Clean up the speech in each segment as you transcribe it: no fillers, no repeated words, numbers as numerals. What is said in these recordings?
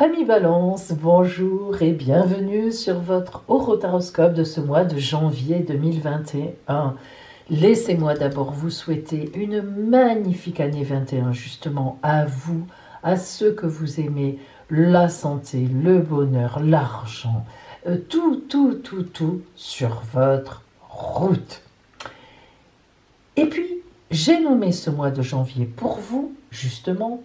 Amis Balance, bonjour et bienvenue sur votre horoscope de ce mois de janvier 2021. Laissez-moi d'abord vous souhaiter une magnifique année 21 justement à vous, à ceux que vous aimez, la santé, le bonheur, l'argent, tout sur votre route. Et puis, j'ai nommé ce mois de janvier pour vous justement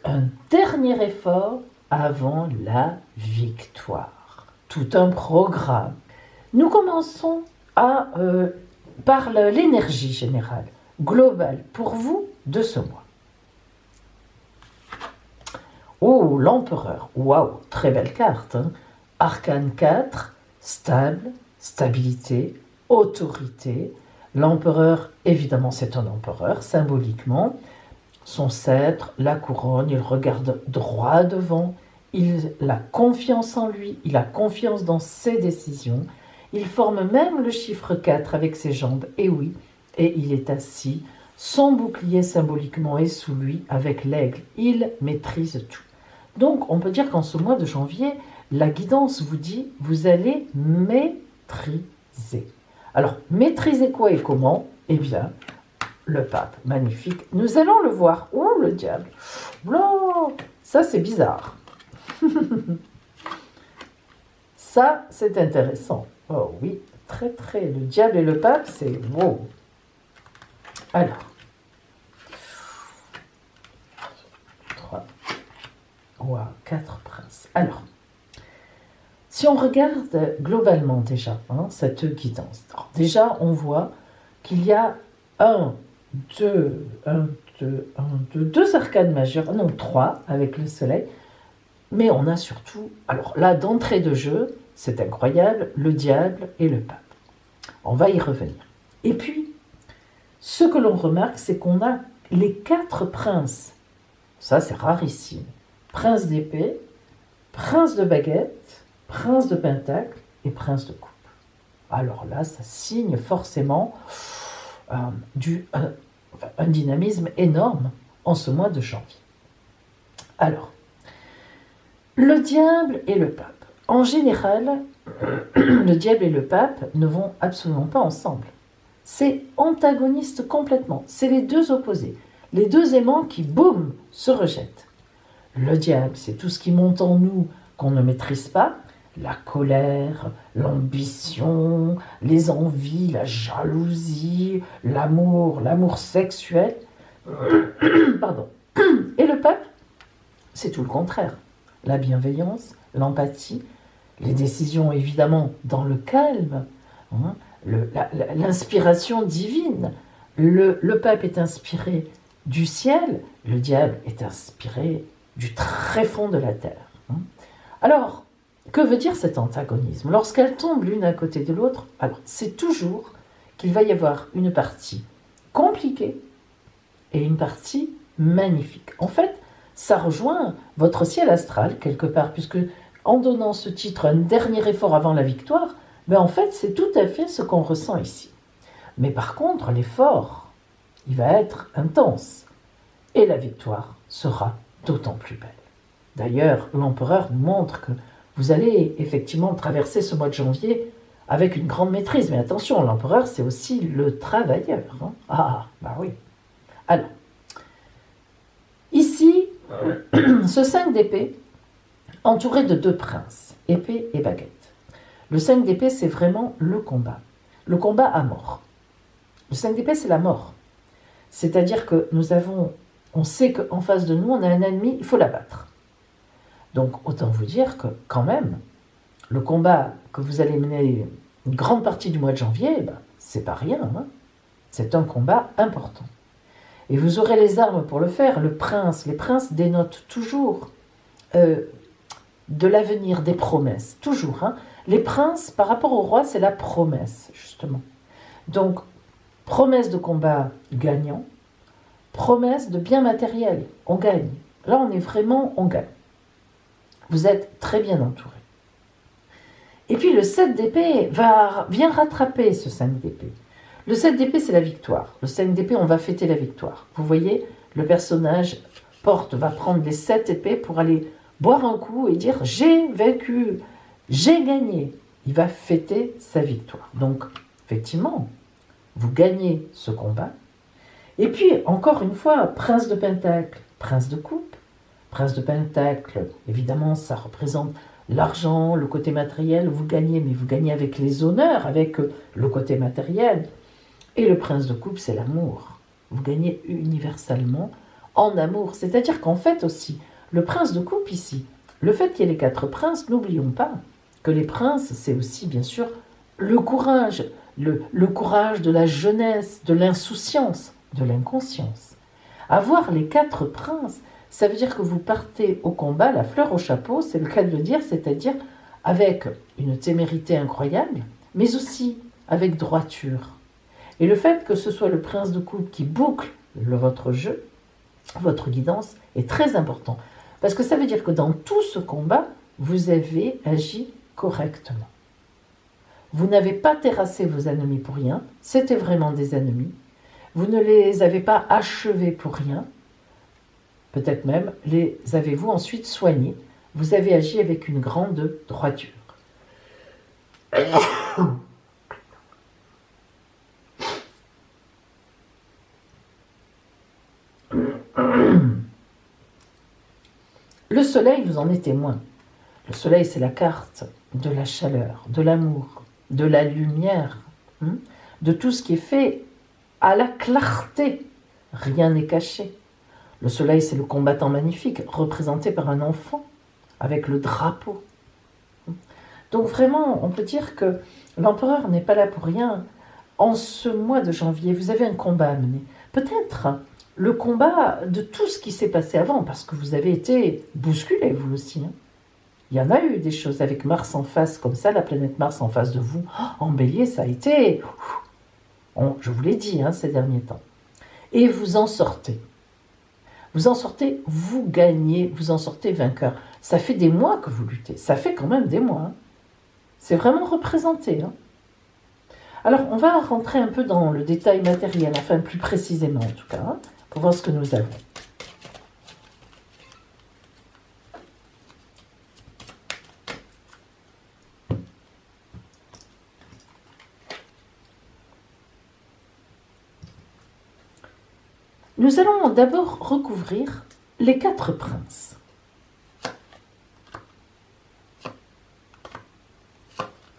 un dernier effort avant la victoire. Tout un programme. Nous commençons par l'énergie générale, globale, pour vous, de ce mois. Oh, l'empereur. Waouh, très belle carte. Arcane 4, stable, stabilité, autorité. L'empereur, évidemment, c'est un empereur, symboliquement. Son sceptre, la couronne, il regarde droit devant, il a confiance en lui, il a confiance dans ses décisions, il forme même le chiffre 4 avec ses jambes, et oui, et il est assis, son bouclier symboliquement est sous lui avec l'aigle, il maîtrise tout. Donc on peut dire qu'en ce mois de janvier, la guidance vous dit, vous allez maîtriser. Alors, maîtriser quoi et comment ? Eh bien, le pape, magnifique. Nous allons le voir. Oh, le diable. Oh, ça, c'est bizarre. Ça, c'est intéressant. Oh oui, très. Le diable et le pape, c'est wow. Alors. 3. Wow, 4 princes. Alors. Si on regarde globalement déjà, cette guidance. Alors, déjà, on voit qu'il y a deux arcanes majeures, non 3 avec le soleil, mais on a surtout, alors là d'entrée de jeu, c'est incroyable, le diable et le pape. On va y revenir. Et puis, ce que l'on remarque, c'est qu'on a les 4 princes, ça c'est rarissime, prince d'épée, prince de baguette, prince de pentacle et prince de coupe. Alors là, ça signe forcément un dynamisme énorme en ce mois de janvier. Alors, le diable et le pape. En général, le diable et le pape ne vont absolument pas ensemble. C'est antagoniste complètement. C'est les deux opposés. Les deux aimants qui, boum, se rejettent. Le diable, c'est tout ce qui monte en nous qu'on ne maîtrise pas. La colère, l'ambition, les envies, la jalousie, l'amour sexuel. Pardon. Et le pape, c'est tout le contraire. La bienveillance, l'empathie, les décisions évidemment dans le calme, l'inspiration divine. Le pape est inspiré du ciel, le diable est inspiré du très fond de la terre. Alors, que veut dire cet antagonisme ? Lorsqu'elles tombent l'une à côté de l'autre, alors c'est toujours qu'il va y avoir une partie compliquée et une partie magnifique. En fait, ça rejoint votre ciel astral quelque part, puisque en donnant ce titre, un dernier effort avant la victoire, en fait, c'est tout à fait ce qu'on ressent ici. Mais par contre, l'effort, il va être intense, et la victoire sera d'autant plus belle. D'ailleurs, l'empereur nous montre que vous allez effectivement traverser ce mois de janvier avec une grande maîtrise. Mais attention, l'empereur, c'est aussi le travailleur. Ah, bah oui. Alors, ici, ce 5 d'épée, entouré de 2 princes, épée et baguette. Le 5 d'épée, c'est vraiment le combat à mort. Le 5 d'épée, c'est la mort. C'est-à-dire que on sait qu'en face de nous, on a un ennemi, il faut l'abattre. Donc, autant vous dire que, quand même, le combat que vous allez mener une grande partie du mois de janvier, c'est pas rien. C'est un combat important. Et vous aurez les armes pour le faire. Les princes dénotent toujours de l'avenir, des promesses. Toujours. Les princes, par rapport au roi, c'est la promesse, justement. Donc, promesse de combat gagnant, promesse de bien matériel. On gagne. Là, on gagne. Vous êtes très bien entouré. Et puis le 7 d'épée vient rattraper ce 5 d'épée. Le 7 d'épée, c'est la victoire. Le 5 d'épée, on va fêter la victoire. Vous voyez, le personnage va prendre les 7 épées pour aller boire un coup et dire j'ai vaincu, j'ai gagné. Il va fêter sa victoire. Donc, effectivement, vous gagnez ce combat. Et puis, encore une fois, prince de pentacle, prince de coupe. Prince de pentacle, évidemment, ça représente l'argent, le côté matériel. Vous gagnez, mais vous gagnez avec les honneurs, avec le côté matériel. Et le prince de coupe, c'est l'amour. Vous gagnez universellement en amour. C'est-à-dire qu'en fait aussi, le prince de coupe ici, le fait qu'il y ait les 4 princes, n'oublions pas que les princes, c'est aussi bien sûr le courage de la jeunesse, de l'insouciance, de l'inconscience. Avoir les 4 princes, ça veut dire que vous partez au combat, la fleur au chapeau, c'est le cas de le dire, c'est-à-dire avec une témérité incroyable, mais aussi avec droiture. Et le fait que ce soit le prince de coupe qui boucle votre jeu, votre guidance, est très important. Parce que ça veut dire que dans tout ce combat, vous avez agi correctement. Vous n'avez pas terrassé vos ennemis pour rien, c'était vraiment des ennemis. Vous ne les avez pas achevés pour rien, peut-être même les avez-vous ensuite soignés. Vous avez agi avec une grande droiture. Le soleil, vous en êtes témoin. Le soleil, c'est la carte de la chaleur, de l'amour, de la lumière, de tout ce qui est fait à la clarté. Rien n'est caché. Le soleil, c'est le combattant magnifique, représenté par un enfant, avec le drapeau. Donc vraiment, on peut dire que l'empereur n'est pas là pour rien. En ce mois de janvier, vous avez un combat à mener. Peut-être le combat de tout ce qui s'est passé avant, parce que vous avez été bousculé, vous aussi. Il y en a eu des choses avec Mars en face, comme ça, la planète Mars en face de vous. En bélier, ça a été... je vous l'ai dit ces derniers temps. Et vous en sortez. Vous en sortez, vous gagnez, vous en sortez vainqueur. Ça fait des mois que vous luttez. Ça fait quand même des mois. C'est vraiment représenté. Alors, on va rentrer un peu dans le détail matériel, enfin plus précisément en tout cas, pour voir ce que nous avons. Nous allons d'abord recouvrir les 4 princes.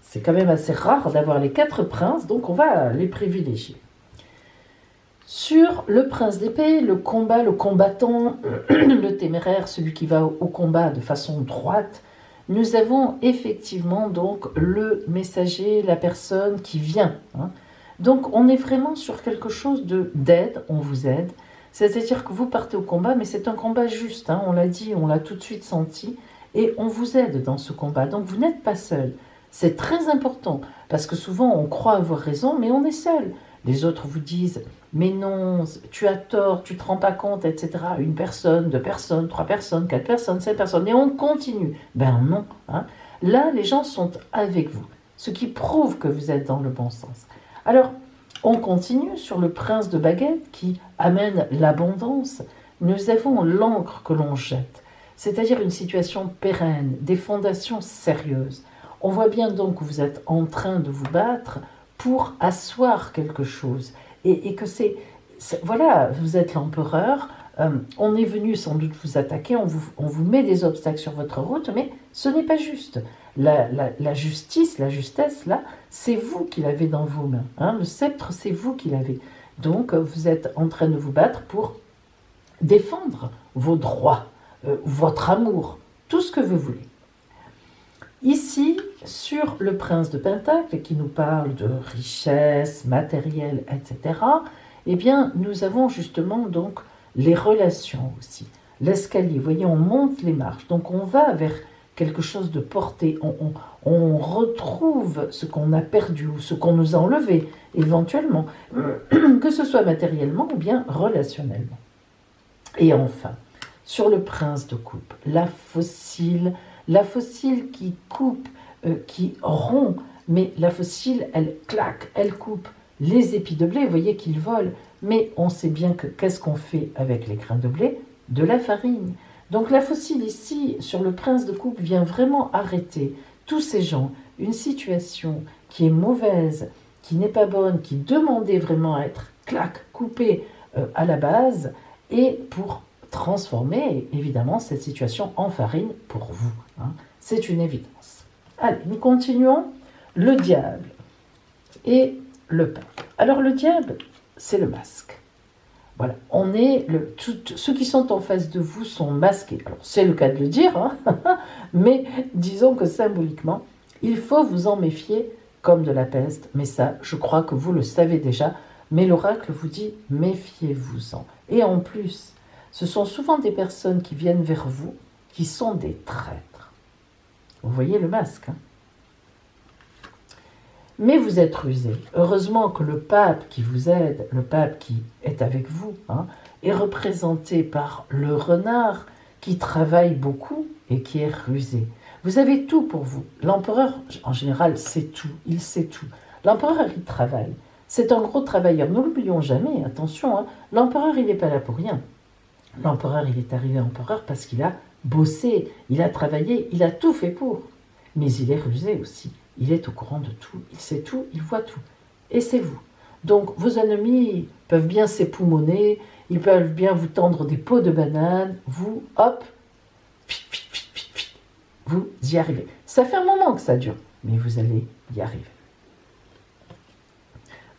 C'est quand même assez rare d'avoir les 4 princes, donc on va les privilégier. Sur le prince d'épée, le combat, le combattant, le téméraire, celui qui va au combat de façon droite, nous avons effectivement donc le messager, la personne qui vient. Donc on est vraiment sur quelque chose d'aide, on vous aide. C'est-à-dire que vous partez au combat, mais c'est un combat juste, on l'a dit, on l'a tout de suite senti, et on vous aide dans ce combat. Donc vous n'êtes pas seul. C'est très important, parce que souvent on croit avoir raison, mais on est seul. Les autres vous disent, mais non, tu as tort, tu ne te rends pas compte, etc. 1 personne, 2 personnes, 3 personnes, 4 personnes, 5 personnes, et on continue. Ben non. Là, les gens sont avec vous, ce qui prouve que vous êtes dans le bon sens. Alors, on continue sur le prince de baguette qui amène l'abondance. Nous avons l'encre que l'on jette, c'est-à-dire une situation pérenne, des fondations sérieuses. On voit bien donc que vous êtes en train de vous battre pour asseoir quelque chose. Et que voilà, vous êtes l'empereur, on est venu sans doute vous attaquer, on vous met des obstacles sur votre route, mais ce n'est pas juste. La justice, la justesse, là, c'est vous qui l'avez dans vos mains. Le sceptre, c'est vous qui l'avez. Donc, vous êtes en train de vous battre pour défendre vos droits, votre amour, tout ce que vous voulez. Ici, sur le prince de Pentacle, qui nous parle de richesse, matériel, etc., eh bien, nous avons justement donc les relations aussi. L'escalier, vous voyez, on monte les marches, donc on va vers quelque chose de porté, on retrouve ce qu'on a perdu ou ce qu'on nous a enlevé, éventuellement, que ce soit matériellement ou bien relationnellement. Et enfin, sur le prince de coupe, la fossile qui coupe, qui rompt, mais la fossile, elle claque, elle coupe. Les épis de blé, vous voyez qu'ils volent, mais on sait bien que qu'est-ce qu'on fait avec les grains de blé? De la farine. Donc la fossile ici, sur le prince de coupe, vient vraiment arrêter tous ces gens, une situation qui est mauvaise, qui n'est pas bonne, qui demandait vraiment à être coupée à la base, et pour transformer évidemment cette situation en farine pour vous. Hein. C'est une évidence. Allez, nous continuons. Le diable et le pape. Alors le diable, c'est le masque. Voilà, ceux qui sont en face de vous sont masqués. Alors c'est le cas de le dire, hein, mais disons que symboliquement, il faut vous en méfier comme de la peste. Mais ça, je crois que vous le savez déjà. Mais l'oracle vous dit, méfiez-vous-en. Et en plus, ce sont souvent des personnes qui viennent vers vous, qui sont des traîtres. Vous voyez le masque, hein. Mais vous êtes rusé. Heureusement que le pape qui vous aide, le pape qui est avec vous, hein, est représenté par le renard qui travaille beaucoup et qui est rusé. Vous avez tout pour vous. L'empereur, en général, sait tout. Il sait tout. L'empereur, il travaille. C'est un gros travailleur. Ne l'oublions jamais, attention, hein, l'empereur, il n'est pas là pour rien. L'empereur, il est arrivé empereur parce qu'il a bossé, il a travaillé, il a tout fait pour. Mais il est rusé aussi. Il est au courant de tout, il sait tout, il voit tout. Et c'est vous. Donc vos ennemis peuvent bien s'époumoner, ils peuvent bien vous tendre des pots de banane, vous, hop, vous y arrivez. Ça fait un moment que ça dure, mais vous allez y arriver.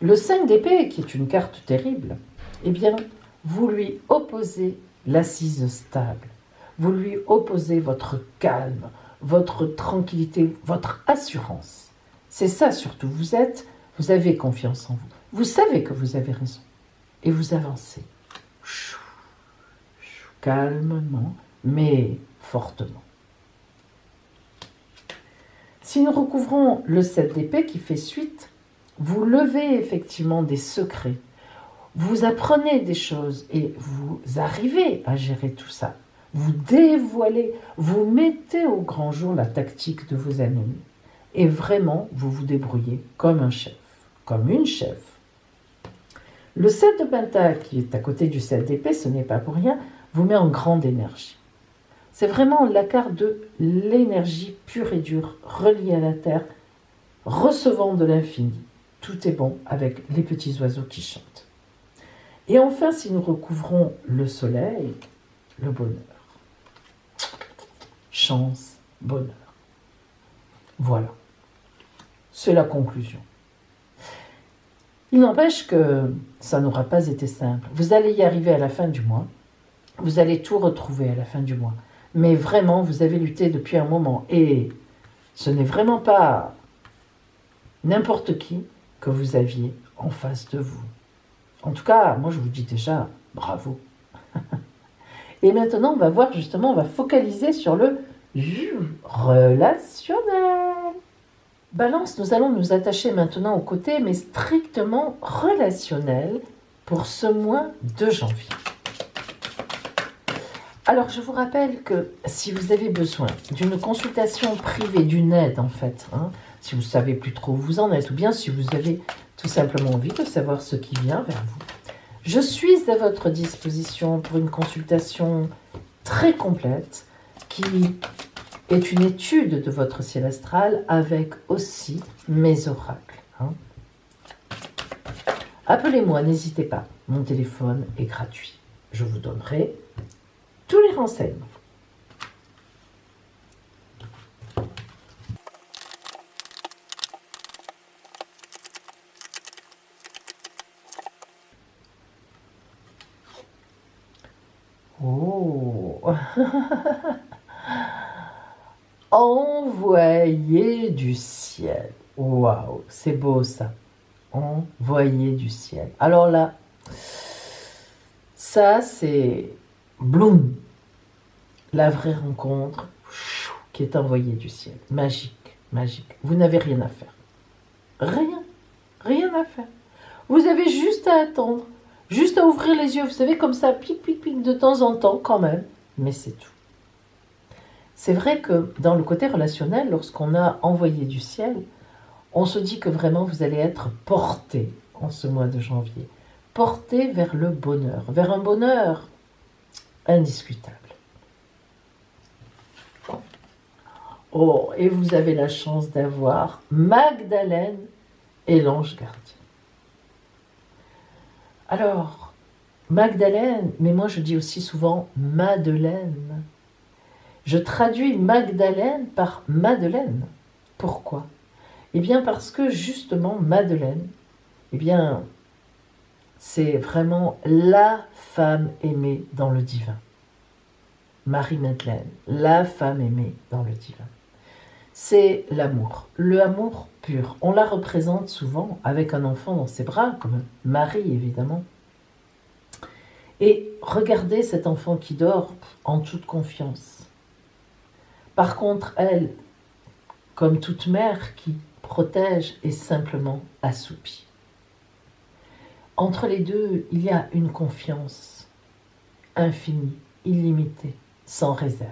Le 5 d'épée, qui est une carte terrible, eh bien, vous lui opposez l'assise stable. Vous lui opposez votre calme, votre tranquillité, votre assurance. C'est ça surtout. Vous avez confiance en vous. Vous savez que vous avez raison. Et vous avancez. Calmement, mais fortement. Si nous recouvrons le 7 d'épée qui fait suite, vous levez effectivement des secrets. Vous apprenez des choses et vous arrivez à gérer tout ça. Vous dévoilez, vous mettez au grand jour la tactique de vos ennemis. Et vraiment, vous vous débrouillez comme un chef, comme une chef. Le 7 de pentacle, qui est à côté du 7 d'épée, ce n'est pas pour rien, vous met en grande énergie. C'est vraiment la carte de l'énergie pure et dure, reliée à la terre, recevant de l'infini. Tout est bon avec les petits oiseaux qui chantent. Et enfin, si nous recouvrons le soleil, le bonheur. Chance, bonheur. Voilà. C'est la conclusion. Il n'empêche que ça n'aura pas été simple. Vous allez y arriver à la fin du mois. Vous allez tout retrouver à la fin du mois. Mais vraiment, vous avez lutté depuis un moment. Et ce n'est vraiment pas n'importe qui que vous aviez en face de vous. En tout cas, moi je vous dis déjà, bravo. Et maintenant, on va voir justement, on va focaliser sur le relationnel. Balance, nous allons nous attacher maintenant au côté, mais strictement relationnel pour ce mois de janvier. Alors, je vous rappelle que si vous avez besoin d'une consultation privée, d'une aide en fait, hein, si vous ne savez plus trop où vous en êtes, ou bien si vous avez tout simplement envie de savoir ce qui vient vers vous, je suis à votre disposition pour une consultation très complète qui est une étude de votre ciel astral avec aussi mes oracles. Hein. Appelez-moi, n'hésitez pas. Mon téléphone est gratuit. Je vous donnerai tous les renseignements. Oh Envoyer du ciel. Waouh, c'est beau ça. Envoyer du ciel. Alors là, ça c'est bloom. La vraie rencontre qui est envoyée du ciel. Magique, magique. Vous n'avez rien à faire. Rien à faire. Vous avez juste à attendre. Juste à ouvrir les yeux, vous savez, comme ça, pic, pic, pic, de temps en temps, quand même. Mais c'est tout. C'est vrai que dans le côté relationnel, lorsqu'on a envoyé du ciel, on se dit que vraiment vous allez être porté en ce mois de janvier. Porté vers le bonheur, vers un bonheur indiscutable. Oh, et vous avez la chance d'avoir Magdalene et l'ange gardien. Alors, Magdalene, mais moi je dis aussi souvent Madeleine. Je traduis Magdalene par Madeleine. Pourquoi? Eh bien parce que justement Madeleine, eh bien c'est vraiment la femme aimée dans le divin. Marie-Madeleine, la femme aimée dans le divin. C'est l'amour, le amour pur. On la représente souvent avec un enfant dans ses bras, comme Marie évidemment. Et regardez cet enfant qui dort en toute confiance. Par contre, elle, comme toute mère qui protège, est simplement assoupie. Entre les deux, il y a une confiance infinie, illimitée, sans réserve.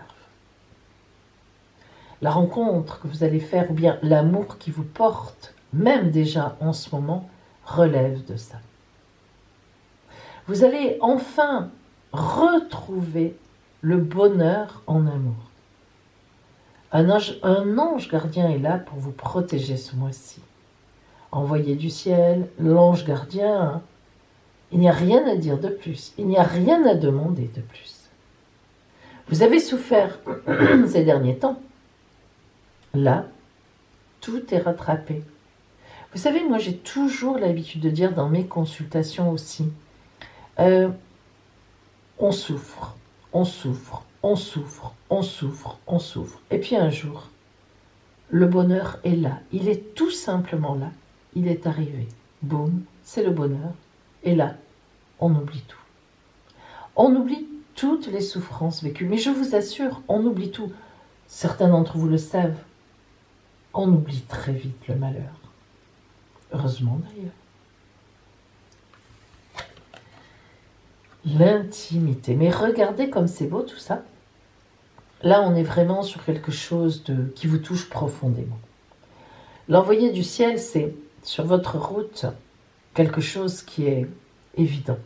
La rencontre que vous allez faire, ou bien l'amour qui vous porte, même déjà en ce moment, relève de ça. Vous allez enfin retrouver le bonheur en amour. Un ange gardien est là pour vous protéger ce mois-ci. Envoyé du ciel, l'ange gardien, il n'y a rien à dire de plus, il n'y a rien à demander de plus. Vous avez souffert ces derniers temps. Là, tout est rattrapé. Vous savez, moi j'ai toujours l'habitude de dire dans mes consultations aussi, on souffre, on souffre, on souffre, on souffre, on souffre. Et puis un jour, le bonheur est là. Il est tout simplement là. Il est arrivé. Boum, c'est le bonheur. Et là, on oublie tout. On oublie toutes les souffrances vécues. Mais je vous assure, on oublie tout. Certains d'entre vous le savent. On oublie très vite le malheur. Heureusement d'ailleurs. L'intimité. Mais regardez comme c'est beau tout ça. Là, on est vraiment sur quelque chose qui vous touche profondément. L'envoyé du ciel, c'est sur votre route quelque chose qui est évident,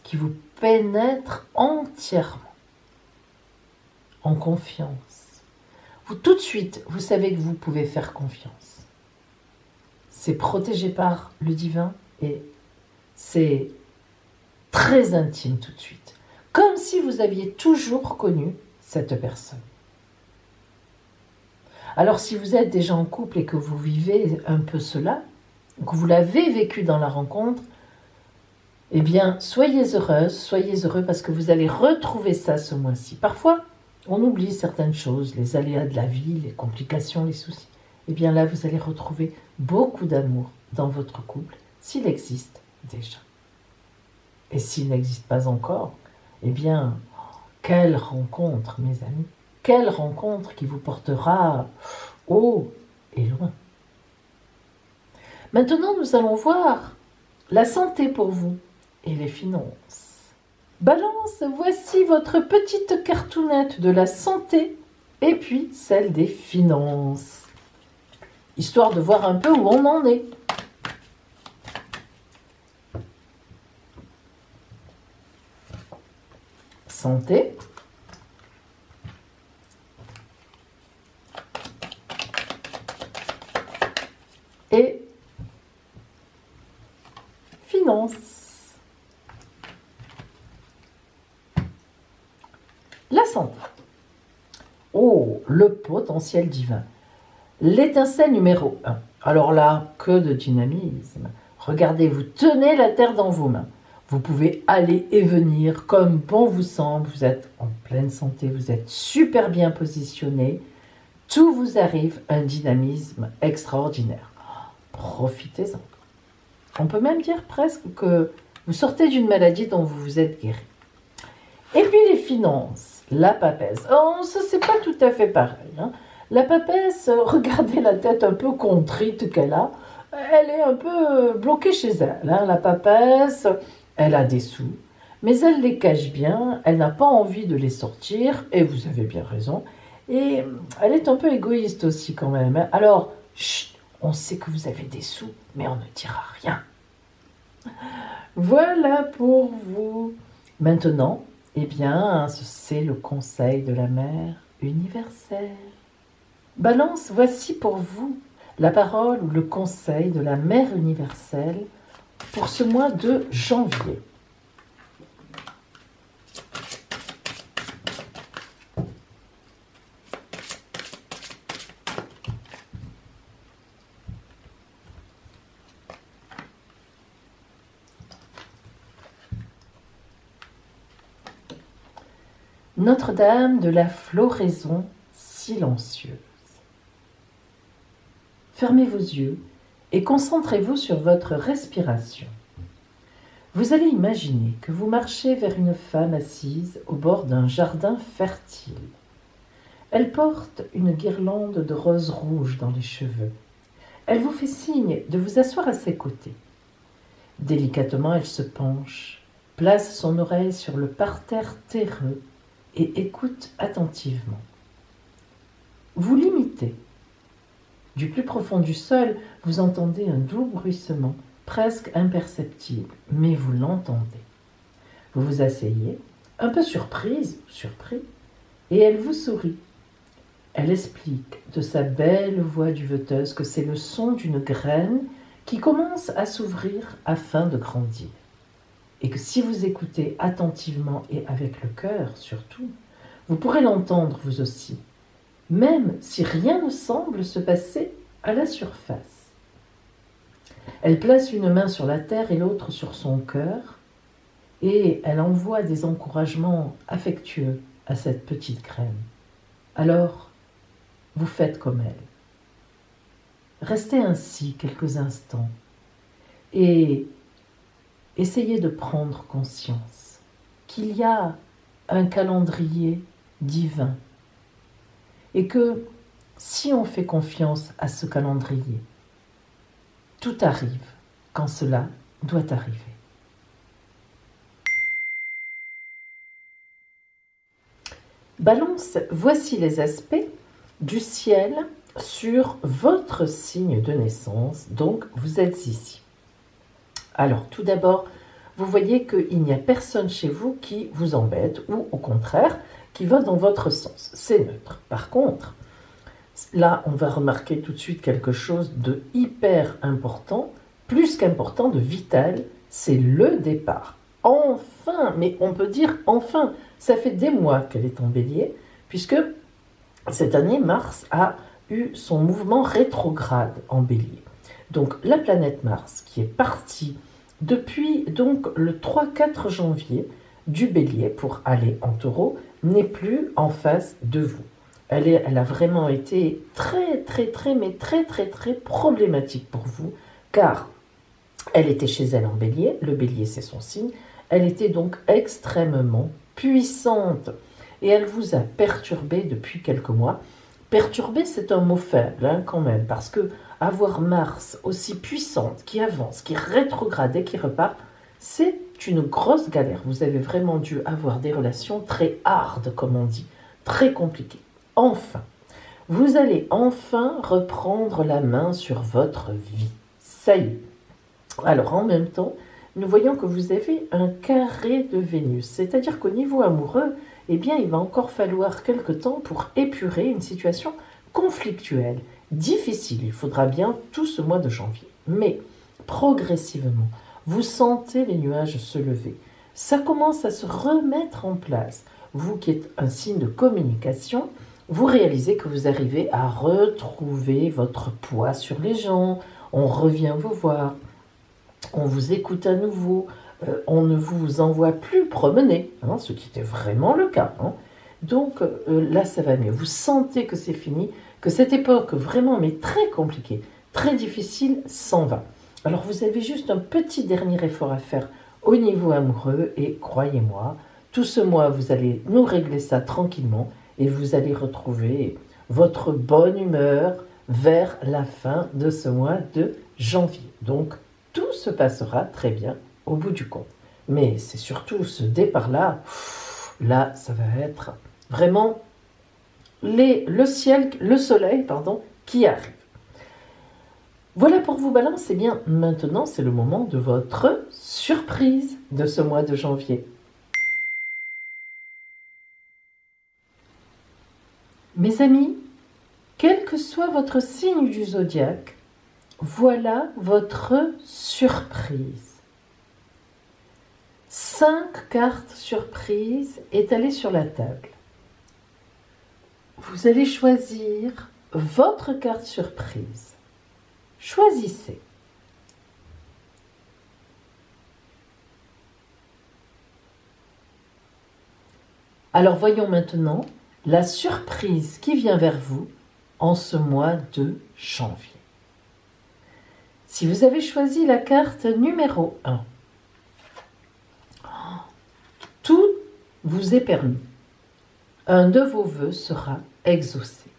qui vous pénètre entièrement, en confiance. Vous, tout de suite, vous savez que vous pouvez faire confiance. C'est protégé par le divin et c'est très intime tout de suite. Comme si vous aviez toujours connu cette personne. Alors si vous êtes déjà en couple et que vous vivez un peu cela, que vous l'avez vécu dans la rencontre, eh bien soyez heureuse, soyez heureux parce que vous allez retrouver ça ce mois-ci. Parfois, on oublie certaines choses, les aléas de la vie, les complications, les soucis. Eh bien là, vous allez retrouver beaucoup d'amour dans votre couple, s'il existe déjà. Et s'il n'existe pas encore, eh bien, quelle rencontre, mes amis, quelle rencontre qui vous portera haut et loin. Maintenant, nous allons voir la santé pour vous et les finances. Balance, voici votre petite cartoonette de la santé et puis celle des finances. Histoire de voir un peu où on en est. Santé. Et finances. La santé. Oh, le potentiel divin. L'étincelle numéro 1. Alors là, que de dynamisme. Regardez, vous tenez la terre dans vos mains. Vous pouvez aller et venir comme bon vous semble. Vous êtes en pleine santé, vous êtes super bien positionné. Tout vous arrive, un dynamisme extraordinaire. Profitez-en. On peut même dire presque que vous sortez d'une maladie dont vous vous êtes guéri. Et puis les finances, la papesse. Oh, ça c'est pas tout à fait pareil. Hein. La papesse, regardez la tête un peu contrite qu'elle a. Elle est un peu bloquée chez elle. Hein. La papesse, elle a des sous, mais elle les cache bien. Elle n'a pas envie de les sortir, et vous avez bien raison. Et elle est un peu égoïste aussi quand même. Hein. Alors, chut, on sait que vous avez des sous, mais on ne dira rien. Voilà pour vous. Maintenant, eh bien, c'est le conseil de la mère universelle. Balance, voici pour vous la parole ou le conseil de la Mère universelle pour ce mois de janvier. Notre-Dame de la floraison silencieuse. Fermez vos yeux et concentrez-vous sur votre respiration. Vous allez imaginer que vous marchez vers une femme assise au bord d'un jardin fertile. Elle porte une guirlande de roses rouges dans les cheveux. Elle vous fait signe de vous asseoir à ses côtés. Délicatement, elle se penche, place son oreille sur le parterre terreux et écoute attentivement. Vous l'imitez. Du plus profond du sol, vous entendez un doux bruissement, presque imperceptible, mais vous l'entendez. Vous vous asseyez, un peu surprise, surpris, et elle vous sourit. Elle explique de sa belle voix duveteuse que c'est le son d'une graine qui commence à s'ouvrir afin de grandir. Et que si vous écoutez attentivement et avec le cœur surtout, vous pourrez l'entendre vous aussi, même si rien ne semble se passer à la surface. Elle place une main sur la terre et l'autre sur son cœur, et elle envoie des encouragements affectueux à cette petite graine. Alors, vous faites comme elle. Restez ainsi quelques instants et essayez de prendre conscience qu'il y a un calendrier divin et que si on fait confiance à ce calendrier, tout arrive quand cela doit arriver. Balance, voici les aspects du ciel sur votre signe de naissance, donc vous êtes ici. Alors tout d'abord, vous voyez qu'il n'y a personne chez vous qui vous embête ou au contraire qui va dans votre sens. C'est neutre. Par contre, là on va remarquer tout de suite quelque chose de hyper important, plus qu'important, de vital, c'est le départ. Enfin, mais on peut dire enfin, ça fait des mois qu'elle est en bélier, puisque cette année, Mars a eu son mouvement rétrograde en bélier. Donc la planète Mars, qui est partie depuis donc le 3-4 janvier du bélier pour aller en taureau, n'est plus en face de vous. Elle a vraiment été très problématique pour vous, car elle était chez elle en bélier, le bélier c'est son signe, elle était donc extrêmement puissante et elle vous a perturbé depuis quelques mois. Perturber, c'est un mot faible quand même, parce que avoir Mars aussi puissante, qui avance, qui rétrograde et qui repart, c'est une grosse galère. Vous avez vraiment dû avoir des relations très hard, comme on dit, très compliquées. Enfin, vous allez enfin reprendre la main sur votre vie. Ça y est. Alors en même temps, nous voyons que vous avez un carré de Vénus, c'est-à-dire qu'au niveau amoureux, eh bien, il va encore falloir quelque temps pour épurer une situation conflictuelle, difficile. Il faudra bien tout ce mois de janvier. Mais progressivement, vous sentez les nuages se lever. Ça commence à se remettre en place. Vous qui êtes un signe de communication, vous réalisez que vous arrivez à retrouver votre poids sur les gens. On revient vous voir. On vous écoute à nouveau. On ne vous envoie plus promener, ce qui était vraiment le cas. Donc là, ça va mieux. Vous sentez que c'est fini, que cette époque vraiment, mais très compliquée, très difficile, s'en va. Alors vous avez juste un petit dernier effort à faire au niveau amoureux et croyez-moi, tout ce mois, vous allez nous régler ça tranquillement et vous allez retrouver votre bonne humeur vers la fin de ce mois de janvier. Donc tout se passera très bien au bout du compte. Mais c'est surtout ce départ-là, là, ça va être vraiment le soleil, qui arrive. Voilà pour vous, Balance. Et bien, maintenant, c'est le moment de votre surprise de ce mois de janvier. Mes amis, Quel que soit votre signe du zodiaque, voilà votre surprise. 5 cartes surprises étalées sur la table. Vous allez choisir votre carte surprise. Choisissez. Alors voyons maintenant la surprise qui vient vers vous en ce mois de janvier. Si vous avez choisi la carte numéro 1, tout vous est permis. Un de vos vœux sera exaucé.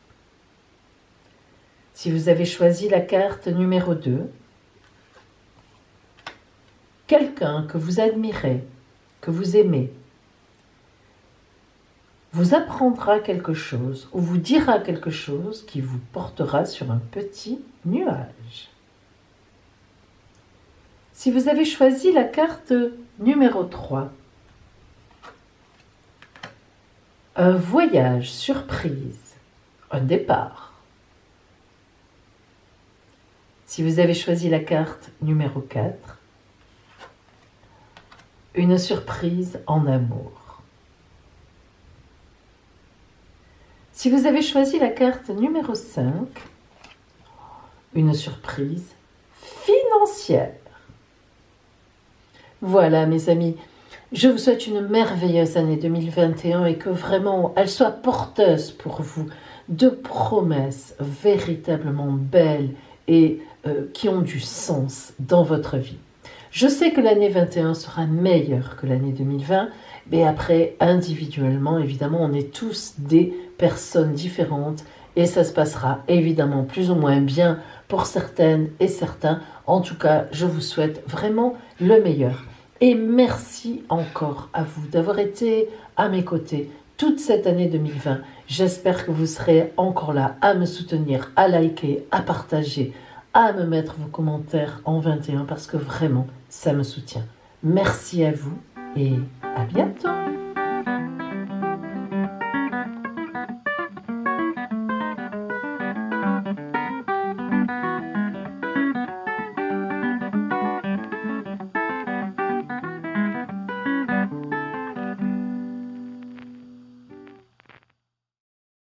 Si vous avez choisi la carte numéro 2, quelqu'un que vous admirez, que vous aimez, vous apprendra quelque chose ou vous dira quelque chose qui vous portera sur un petit nuage. Si vous avez choisi la carte numéro 3, un voyage surprise, un départ. Si vous avez choisi la carte numéro 4, une surprise en amour. Si vous avez choisi la carte numéro 5, une surprise financière. Voilà mes amis, je vous souhaite une merveilleuse année 2021 et que vraiment elle soit porteuse pour vous de promesses véritablement belles et qui ont du sens dans votre vie. Je sais que l'année 21 sera meilleure que l'année 2020, mais après, individuellement, évidemment, on est tous des personnes différentes et ça se passera évidemment plus ou moins bien pour certaines et certains. En tout cas, je vous souhaite vraiment le meilleur. Et merci encore à vous d'avoir été à mes côtés toute cette année 2020. J'espère que vous serez encore là à me soutenir, à liker, à partager, à me mettre vos commentaires en 21 parce que vraiment, ça me soutient. Merci à vous et à bientôt.